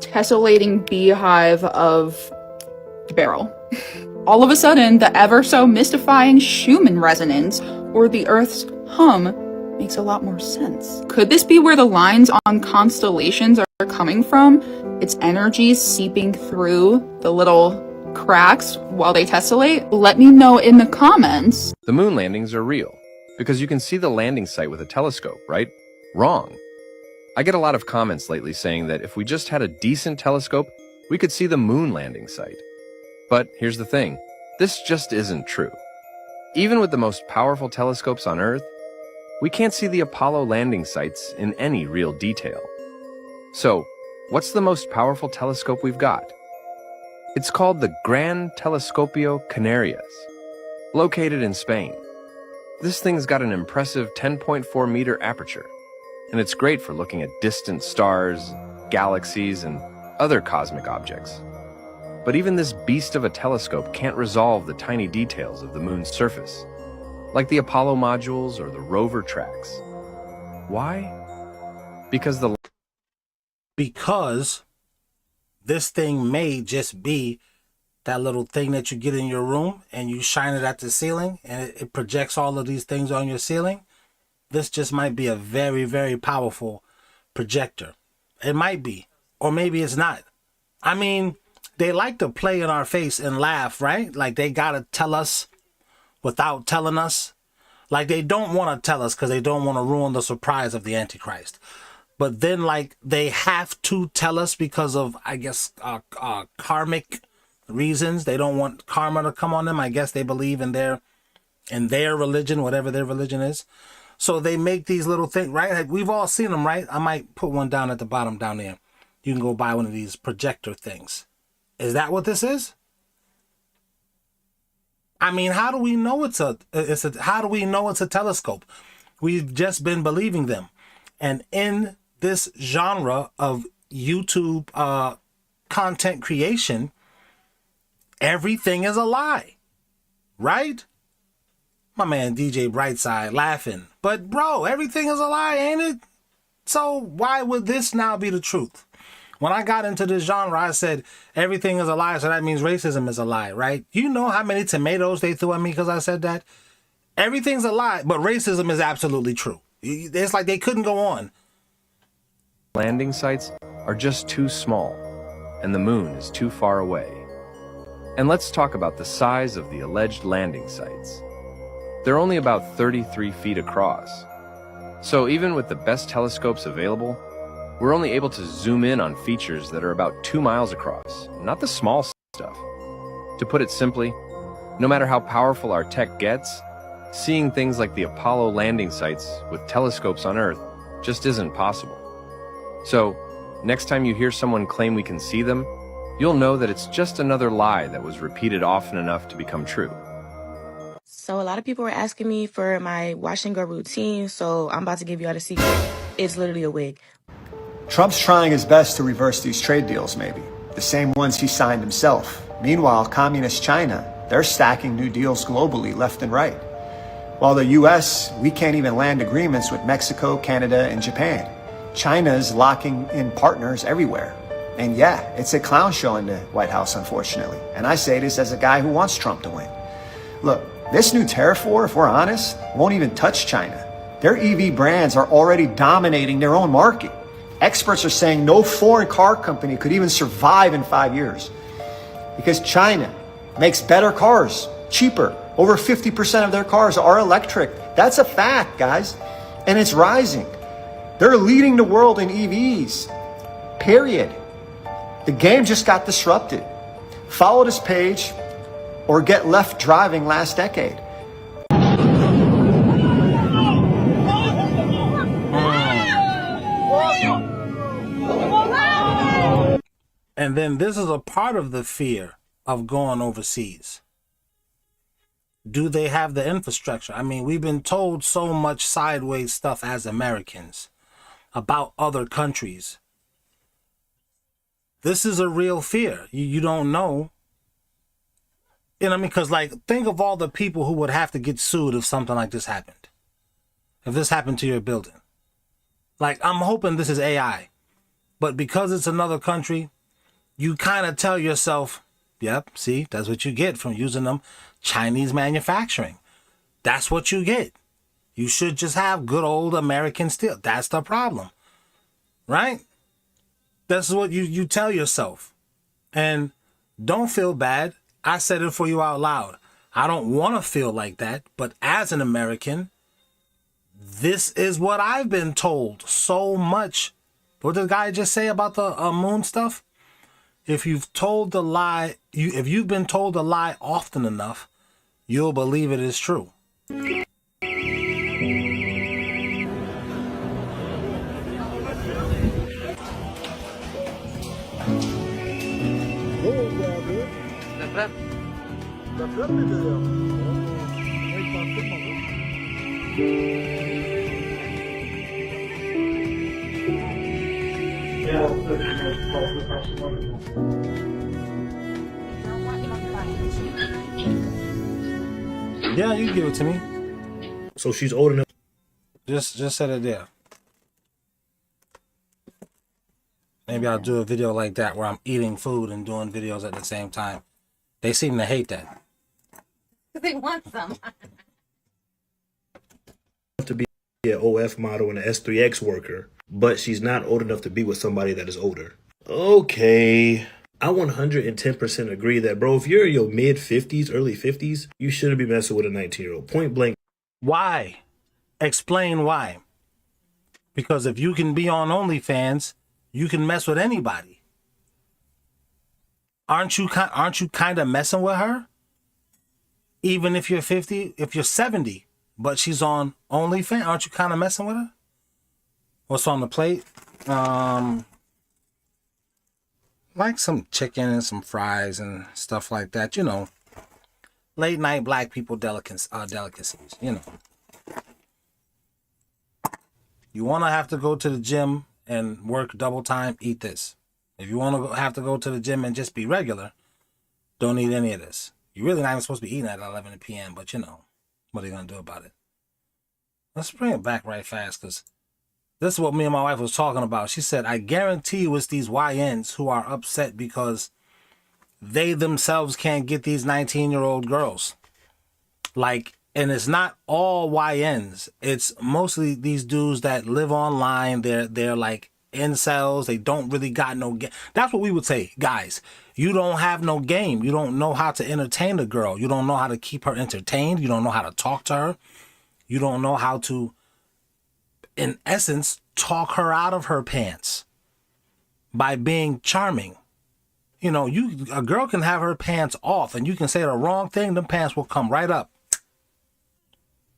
V: tessellating beehive of barrel. All of a sudden, the ever so mystifying Schumann resonance, or the Earth's hum, makes a lot more sense. Could this be where the lines on constellations are coming from? Its energies seeping through the little cracks while they tessellate? Let me know in the comments.
A: The moon landings are real, because you can see the landing site with a telescope, right? Wrong. I get a lot of comments lately saying that if we just had a decent telescope, we could see the moon landing site. But here's the thing, this just isn't true. Even with the most powerful telescopes on Earth, we can't see the Apollo landing sites in any real detail. So, what's the most powerful telescope we've got? It's called the Gran Telescopio Canarias, located in Spain. This thing's got an impressive 10.4 meter aperture, and it's great for looking at distant stars, galaxies, and other cosmic objects. But even this beast of a telescope can't resolve the tiny details of the moon's surface, like the Apollo modules or the rover tracks. Why? Because
B: this thing may just be that little thing that you get in your room and you shine it at the ceiling and it projects all of these things on your ceiling. This just might be a very, very powerful projector. It might be, or maybe it's not. I mean, they like to play in our face and laugh, right? Like they gotta tell us without telling us. Like they don't want to tell us because they don't want to ruin the surprise of the Antichrist. But then like they have to tell us because of, I guess, karmic reasons. They don't want karma to come on them. I guess they believe in their religion, whatever their religion is. So they make these little things, right? Like we've all seen them, right? I might put one down at the bottom down there. You can go buy one of these projector things. Is that what this is? I mean, how do we know it's a telescope? We've just been believing them. And in this genre of YouTube content creation, everything is a lie, right? My man DJ Brightside laughing. But bro, everything is a lie, ain't it? So why would this now be the truth? When I got into this genre, I said everything is a lie, so that means racism is a lie, right? You know how many tomatoes they threw at me because I said that? Everything's a lie, but racism is absolutely true. It's like they couldn't go on.
A: landing sites are just too small, and the moon is too far away. And let's talk about the size of the alleged landing sites. They're only about 33 feet across. So even with the best telescopes available, we're only able to zoom in on features that are about 2 miles across, not the small stuff. To put it simply, no matter how powerful our tech gets, seeing things like the Apollo landing sites with telescopes on Earth just isn't possible. So, next time you hear someone claim we can see them, you'll know that it's just another lie that was repeated often enough to become true.
C: So a lot of people were asking me for my wash and go routine, so I'm about to give you all the secret. It's literally a wig.
W: Trump's trying his best to reverse these trade deals, maybe. The same ones he signed himself. Meanwhile, communist China, they're stacking new deals globally, left and right. While the US, we can't even land agreements with Mexico, Canada, and Japan. China's locking in partners everywhere. And yeah, it's a clown show in the White House, unfortunately. And I say this as a guy who wants Trump to win. Look, this new tariff war, if we're honest, won't even touch China. Their EV brands are already dominating their own market. Experts are saying no foreign car company could even survive in 5 years. Because China makes better cars, cheaper. Over 50% of their cars are electric. That's a fact, guys. And it's rising. They're leading the world in EVs, period. The game just got disrupted. Follow this page or get left driving last decade.
B: And then this is a part of the fear of going overseas. Do they have the infrastructure? I mean, we've been told so much sideways stuff as Americans about other countries. This is a real fear. You don't know. You know what I mean? Because, like, think of all the people who would have to get sued if something like this happened. If this happened to your building. Like, I'm hoping this is AI. But because it's another country, you kind of tell yourself, yep, see, that's what you get from using them Chinese manufacturing. That's what you get. You should just have good old American steel. That's the problem. Right? That's what you tell yourself. And don't feel bad. I said it for you out loud. I don't want to feel like that. But as an American, this is what I've been told so much. What did the guy just say about the moon stuff? If you've told the lie, if you've been told a lie often enough, you'll believe it is true. Yeah, you can give it to me.
D: So she's old enough.
B: Just set it there. Maybe I'll do a video like that where I'm eating food and doing videos at the same time. They seem to hate that.
P: They want some.
D: To be an OF model and an S3X worker, but she's not old enough to be with somebody that is older. Okay. I 110% agree that, bro, if you're in your mid 50s, early 50s, you shouldn't be messing with a 19-year-old. Point blank.
B: Why? Explain why. Because if you can be on OnlyFans, you can mess with anybody. Aren't you kind of messing with her? Even if you're 50, if you're 70, but she's on OnlyFans, aren't you kind of messing with her? What's on the plate? Like some chicken and some fries and stuff like that, you know. Late night black people delicacies, you know. You want to have to go to the gym and work double time, eat this. If you want to have to go to the gym and just be regular, don't eat any of this. You're really not even supposed to be eating at 11 p.m., but you know, what are you going to do about it? Let's bring it back right fast, because this is what me and my wife was talking about. She said, I guarantee you it's these YNs who are upset because they themselves can't get these 19-year-old girls. Like, and it's not all YNs. It's mostly these dudes that live online. They're like incels. They don't really got no game. That's what we would say, guys. You don't have no game. You don't know how to entertain a girl. You don't know how to keep her entertained. You don't know how to talk to her. You don't know how to, in essence, talk her out of her pants by being charming. You know, a girl can have her pants off and you can say the wrong thing, them pants will come right up.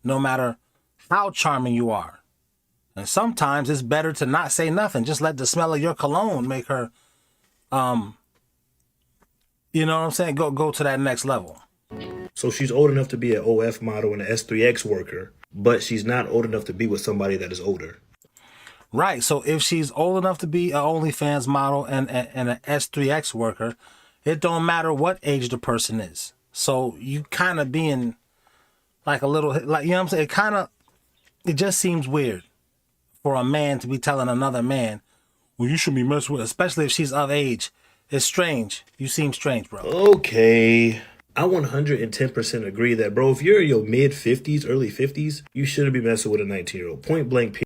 B: No matter how charming you are. And sometimes it's better to not say nothing. Just let the smell of your cologne make her, you know what I'm saying? Go to that next level.
D: So she's old enough to be an OF model and an S3X worker, but she's not old enough to be with somebody that is older.
B: Right. So if she's old enough to be an OnlyFans model and an S3X worker, it don't matter what age the person is. So you kind of being like a little, like, you know what I'm saying? It just seems weird for a man to be telling another man, well, you shouldn't be messing with, especially if she's of age. It's strange. You seem strange, bro.
D: Okay. I 110% agree that, bro, if you're in your mid 50s, early 50s, you shouldn't be messing with a 19-year-old. Point blank,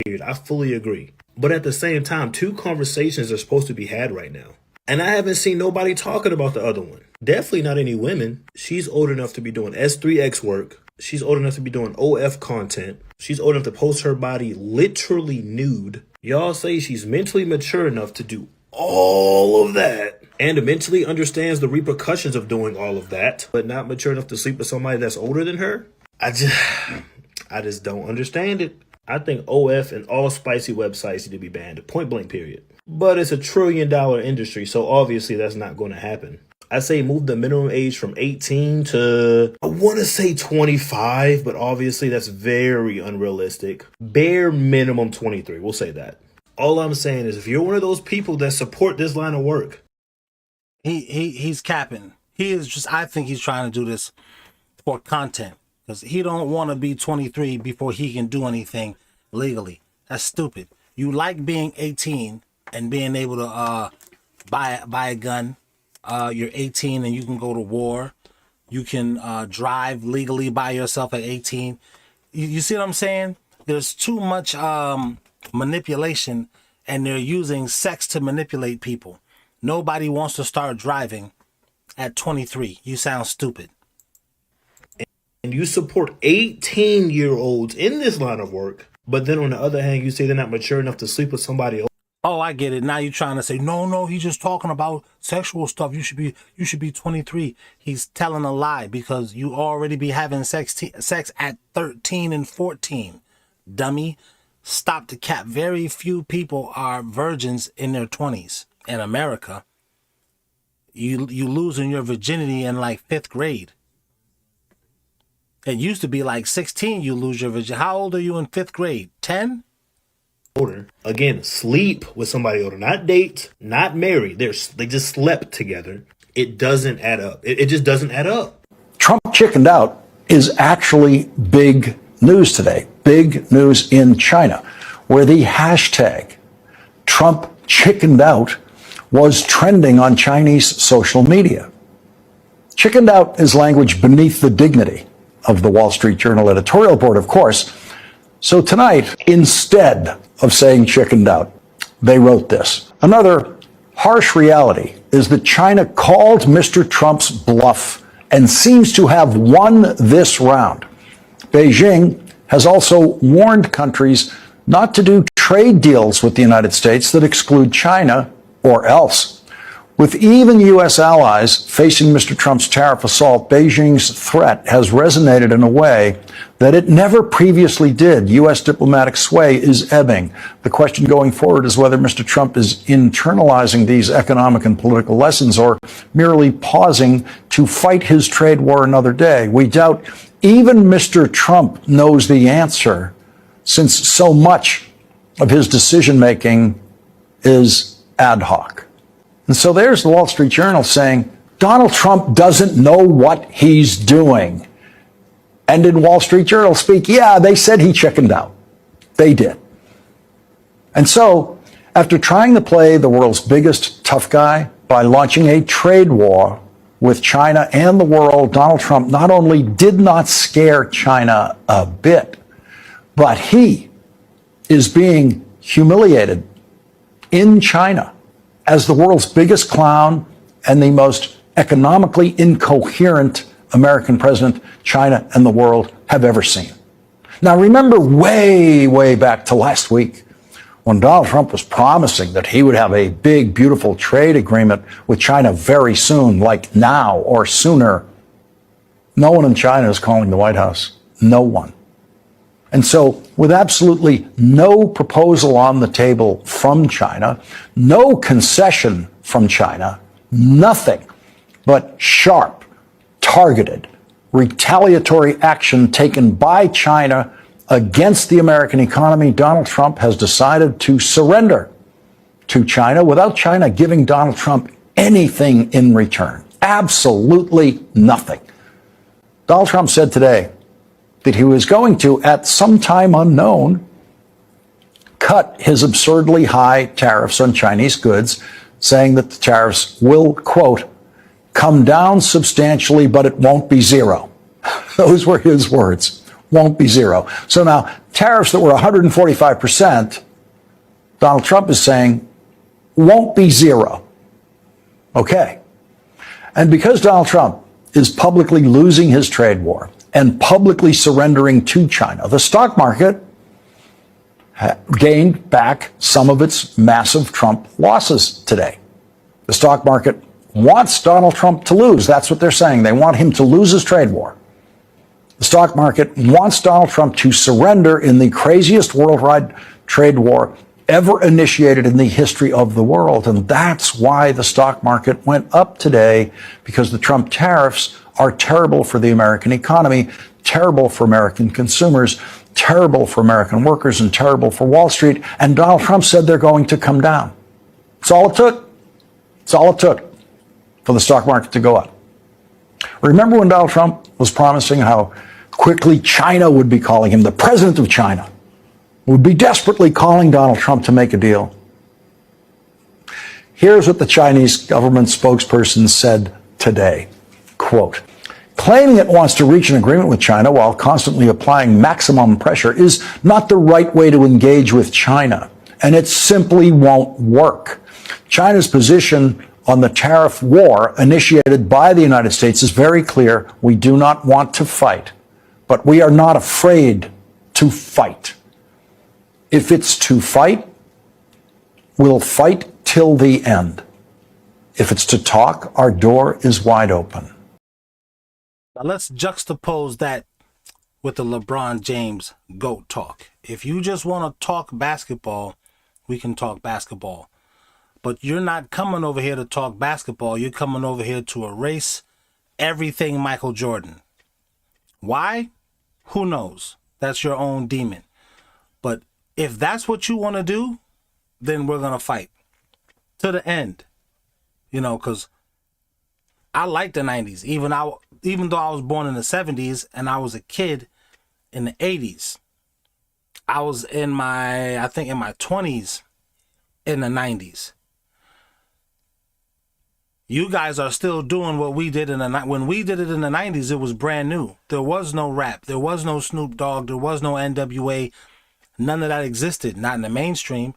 D: period. I fully agree. But at the same time, two conversations are supposed to be had right now. And I haven't seen nobody talking about the other one. Definitely not any women. She's old enough to be doing S3X work. She's old enough to be doing OF content. She's old enough to post her body literally nude. Y'all say she's mentally mature enough to do all of that and eventually understands the repercussions of doing all of that, but not mature enough to sleep with somebody that's older than her. I just don't understand it. I think OF and all spicy websites need to be banned, point blank period. But it's a $1 trillion industry, so obviously that's not going to happen. I say move the minimum age from 18 to, I want to say 25, but obviously that's very unrealistic. Bare minimum 23, we'll say that. All I'm saying is if you're one of those people that support this line of work,
B: he's capping. He is just, I think he's trying to do this for content because he don't want to be 23 before he can do anything legally. That's stupid. You like being 18 and being able to buy a gun. You're 18 and you can go to war. You can drive legally by yourself at 18. You see what I'm saying? There's too much manipulation, and they're using sex to manipulate people. Nobody wants to start driving at 23. You sound stupid.
D: And you support 18-year-olds in this line of work, but then on the other hand, you say they're not mature enough to sleep with somebody else.
B: Oh, I get it. Now you're trying to say, no, he's just talking about sexual stuff. You should be 23. He's telling a lie because you already be having sex at 13 and 14. Dummy. Stop the cap. Very few people are virgins in their 20s. In America, you losing your virginity in like 5th grade. It used to be like 16 you lose your virginity. How old are you in 5th grade? 10?
D: Older. Again, sleep with somebody older. Not date, not marry. They just slept together. It doesn't add up. It just doesn't add up.
E: Trump chickened out is actually big news today. Big news in China, where the hashtag Trump chickened out was trending on Chinese social media. Chickened out is language beneath the dignity of the Wall Street Journal editorial board, of course. So tonight, instead of saying chickened out, they wrote this. Another harsh reality is that China called Mr. Trump's bluff and seems to have won this round. Beijing has also warned countries not to do trade deals with the United States that exclude China or else. With even U.S. allies facing Mr. Trump's tariff assault, Beijing's threat has resonated in a way that it never previously did. U.S. diplomatic sway is ebbing. The question going forward is whether Mr. Trump is internalizing these economic and political lessons or merely pausing to fight his trade war another day. We doubt even Mr. Trump knows the answer, since so much of his decision-making is ad hoc. And so there's the Wall Street Journal saying, Donald Trump doesn't know what he's doing. And in Wall Street Journal speak, yeah, they said he chickened out. They did. And so, after trying to play the world's biggest tough guy by launching a trade war with China and the world, Donald Trump not only did not scare China a bit, but he is being humiliated in China as the world's biggest clown and the most economically incoherent American president China and the world have ever seen. Now, remember way back to last week when Donald Trump was promising that he would have a big, beautiful trade agreement with China very soon, like now or sooner. No one in China is calling the White House. No one. And so, with absolutely no proposal on the table from China, no concession from China, nothing but sharp, targeted, retaliatory action taken by China against the American economy, Donald Trump has decided to surrender to China without China giving Donald Trump anything in return. Absolutely nothing. Donald Trump said today that he was going to, at some time unknown, cut his absurdly high tariffs on Chinese goods, saying that the tariffs will, quote, come down substantially, but it won't be zero. Those were his words. Won't be zero. So now, tariffs that were 145%, Donald Trump is saying, won't be zero. Okay. And because Donald Trump is publicly losing his trade war and publicly surrendering to China, the stock market gained back some of its massive Trump losses today. The stock market wants Donald Trump to lose. That's what they're saying. They want him to lose his trade war. The stock market wants Donald Trump to surrender in the craziest worldwide trade war ever initiated in the history of the world. And that's why the stock market went up today, because the Trump tariffs are terrible for the American economy, terrible for American consumers, terrible for American workers, and terrible for Wall Street. And Donald Trump said they're going to come down. That's all it took. That's all it took for the stock market to go up. Remember when Donald Trump was promising how quickly China would be calling him, the president of China would be desperately calling Donald Trump to make a deal? Here's what the Chinese government spokesperson said today, quote, "Claiming it wants to reach an agreement with China while constantly applying maximum pressure is not the right way to engage with China, and it simply won't work. China's position on the tariff war initiated by the United States is very clear. We do not want to fight, but we are not afraid to fight. If it's to fight, we'll fight till the end. If it's to talk, our door is wide open."
B: Now let's juxtapose that with the LeBron James GOAT talk. If you just want to talk basketball, we can talk basketball. But you're not coming over here to talk basketball. You're coming over here to erase everything Michael Jordan. Why? Who knows? That's your own demon. But if that's what you want to do, then we're going to fight to the end. You know, because I like the 90s. Even though I was born in the 70s and I was a kid in the 80s. I was in my 20s in the 90s. You guys are still doing what we did when we did it in the 90s. It was brand new. There was no rap. There was no Snoop Dogg. There was no NWA. None of that existed. Not in the mainstream.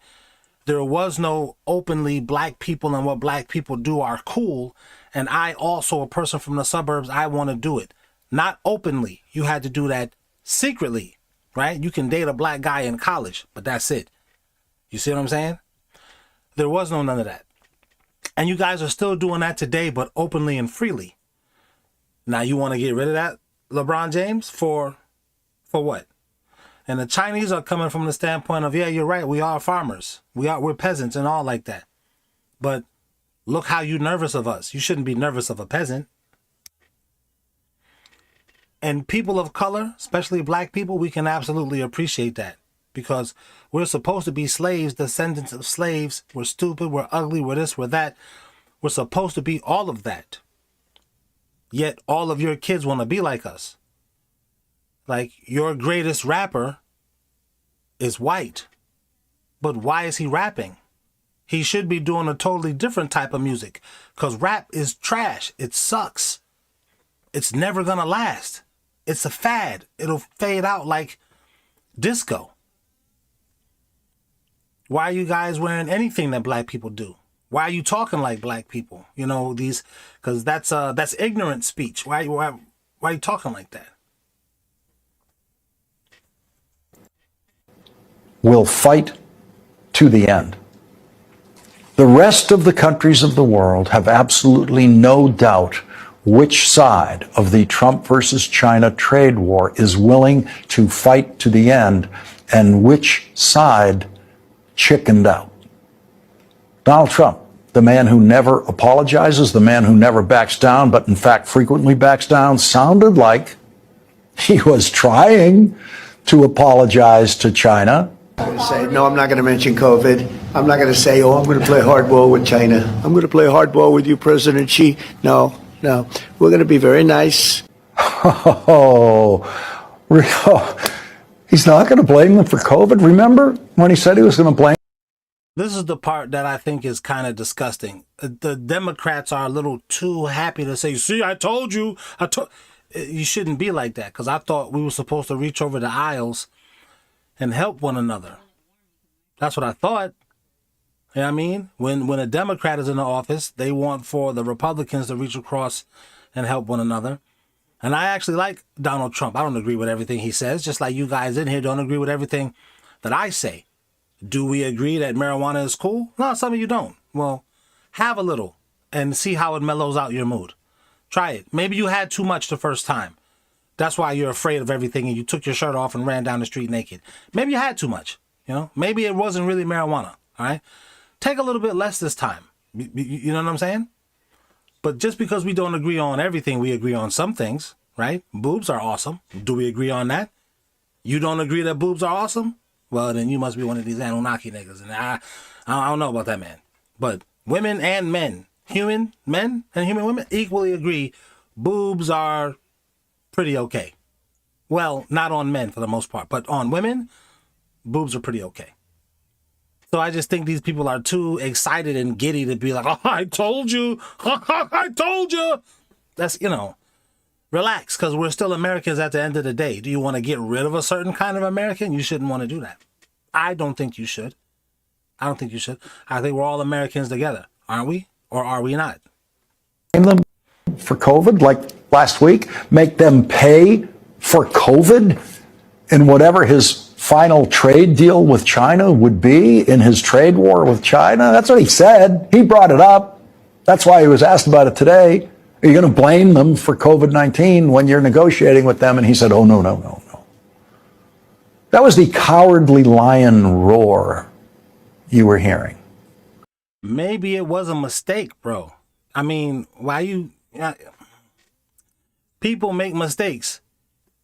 B: There was no openly black people and what black people do are cool. And I also, a person from the suburbs, I want to do it. Not openly. You had to do that secretly, right? You can date a black guy in college, but that's it. You see what I'm saying? There was none of that. And you guys are still doing that today, but openly and freely. Now you want to get rid of that, LeBron James, for what? And the Chinese are coming from the standpoint of, yeah, you're right. We are farmers. We're peasants and all like that. But look how you nervous of us. You shouldn't be nervous of a peasant. And people of color, especially black people, we can absolutely appreciate that. Because we're supposed to be slaves, descendants of slaves. We're stupid, we're ugly, we're this, we're that. We're supposed to be all of that. Yet all of your kids want to be like us. Like your greatest rapper is white. But why is he rapping? He should be doing a totally different type of music. Because rap is trash. It sucks. It's never going to last. It's a fad. It'll fade out like disco. Why are you guys wearing anything that black people do? Why are you talking like black people? You know, because that's ignorant speech. Why are you talking like that?
E: We'll fight to the end. The rest of the countries of the world have absolutely no doubt which side of the Trump versus China trade war is willing to fight to the end and which side chickened out. Donald Trump, the man who never apologizes, the man who never backs down, but in fact frequently backs down, sounded like he was trying to apologize to China.
F: No, I'm not going to mention COVID. I'm not going to say, I'm going to play hardball with China. I'm going to play hardball with you, President Xi. No. We're going to be very nice. He's not going to blame them for COVID. Remember when he said he was going to blame?
B: This is the part that I think is kind of disgusting. The Democrats are a little too happy to say, see, I told you. You shouldn't be like that, because I thought we were supposed to reach over the aisles and help one another. That's what I thought. You know what I mean? When a Democrat is in the office, they want for the Republicans to reach across and help one another. And I actually like Donald Trump. I don't agree with everything he says, just like you guys in here don't agree with everything that I say. Do we agree that marijuana is cool? No, some of you don't. Well, have a little and see how it mellows out your mood. Try it. Maybe you had too much the first time. That's why you're afraid of everything and you took your shirt off and ran down the street naked. Maybe you had too much, you know? Maybe it wasn't really marijuana, all right? Take a little bit less this time. You know what I'm saying? But just because we don't agree on everything, we agree on some things, right? Boobs are awesome. Do we agree on that? You don't agree that boobs are awesome? Well, then you must be one of these Anunnaki niggas. And I don't know about that, man. But women and men, human men and human women equally agree boobs are pretty okay. Well, not on men for the most part, but on women, boobs are pretty okay. So I just think these people are too excited and giddy to be like, oh, I told you. I told you. That's, you know, relax, because we're still Americans at the end of the day. Do you want to get rid of a certain kind of American? You shouldn't want to do that. I don't think you should. I don't think you should. I think we're all Americans together, aren't we? Or are we not?
E: Them for COVID, like last week, make them pay for COVID in whatever his final trade deal with China would be in his trade war with China. That's what he said. He brought it up. That's why he was asked about it today. Are you going to blame them for COVID-19 when you're negotiating with them? And he said, oh, no. That was the cowardly lion roar you were hearing.
B: Maybe it was a mistake, bro. I mean, why you... people make mistakes.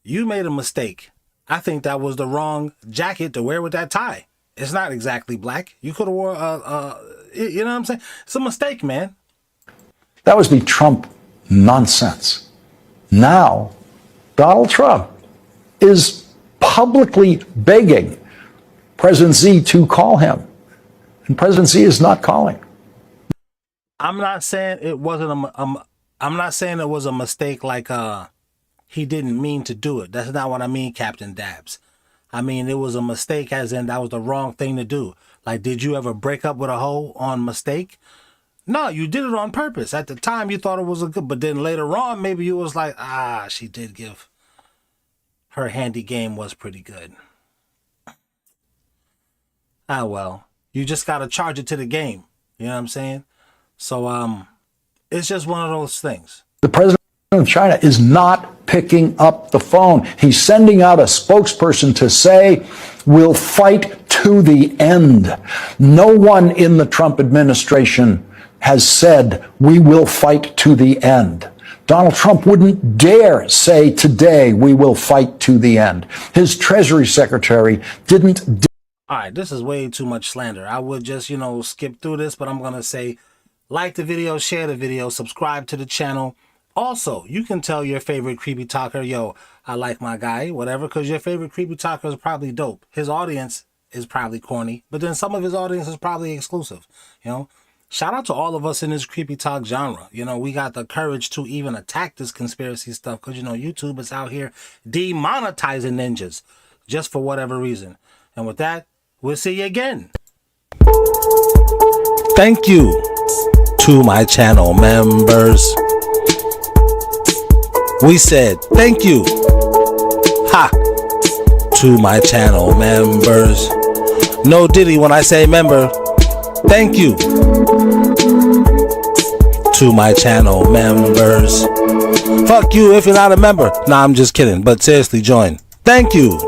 B: You made a mistake. I think that was the wrong jacket to wear with that tie. It's not exactly black. You could have wore you know what I'm saying? It's a mistake, man.
E: That was the Trump nonsense. Now, Donald Trump is publicly begging President Xi to call him. And President Xi is not calling.
B: I'm not saying it wasn't I'm not saying it was a mistake like he didn't mean to do it. That's not what I mean, Captain Dabs. I mean, it was a mistake as in that was the wrong thing to do. Like, did you ever break up with a hoe on mistake? No, you did it on purpose. At the time, you thought it was a good, but then later on, maybe you was like, she did give, her handy game was pretty good. Well, you just got to charge it to the game. You know what I'm saying? So, it's just one of those things.
E: The president of China is not picking up the phone. He's sending out a spokesperson to say, we'll fight to the end. No one in the Trump administration has said, we will fight to the end. Donald Trump wouldn't dare say today, we will fight to the end. His Treasury Secretary didn't.
B: All right, this is way too much slander. I would just, skip through this, but I'm going to say, like the video, share the video, subscribe to the channel. Also, you can tell your favorite creepy talker, yo, I like my guy, whatever, because your favorite creepy talker is probably dope. His audience is probably corny, but then some of his audience is probably exclusive, Shout out to all of us in this creepy talk genre. We got the courage to even attack this conspiracy stuff because, YouTube is out here demonetizing ninjas just for whatever reason. And with that, we'll see you again. Thank you to my channel members. We said thank you to my channel members. No diddy when I say member. Thank you to my channel members. Fuck you if you're not a member. Nah, I'm just kidding. But seriously, join. Thank you.